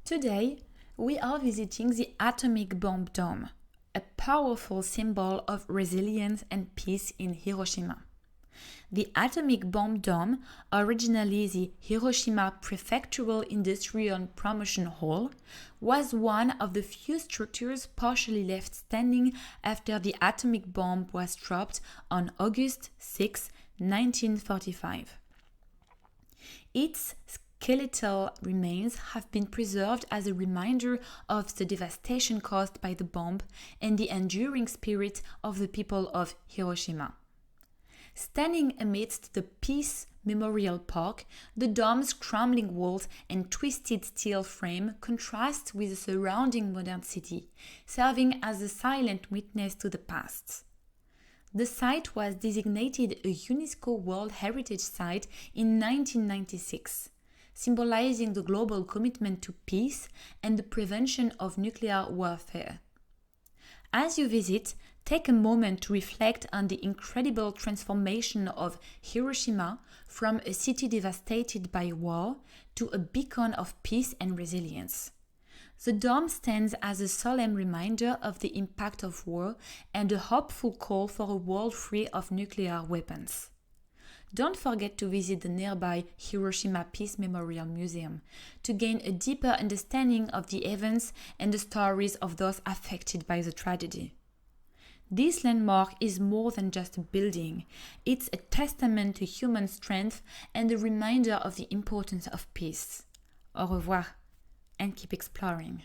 Today, we are visiting the atomic bomb dome, a powerful symbol of resilience and peace in Hiroshima. The atomic bomb dome, originally the Hiroshima Prefectural Industrial Promotion Hall, was one of the few structures partially left standing after the atomic bomb was dropped on August 6, 1945. Its skeletal remains have been preserved as a reminder of the devastation caused by the bomb and the enduring spirit of the people of Hiroshima. Standing amidst the Peace Memorial Park, the dome's crumbling walls and twisted steel frame contrast with the surrounding modern city, serving as a silent witness to the past. The site was designated a UNESCO World Heritage Site in 1996, symbolizing the global commitment to peace and the prevention of nuclear warfare. As you visit, take a moment to reflect on the incredible transformation of Hiroshima from a city devastated by war to a beacon of peace and resilience. The dome stands as a solemn reminder of the impact of war and a hopeful call for a world free of nuclear weapons. Don't forget to visit the nearby Hiroshima Peace Memorial Museum to gain a deeper understanding of the events and the stories of those affected by the tragedy. This landmark is more than just a building. It's a testament to human strength and a reminder of the importance of peace. Au revoir, and keep exploring.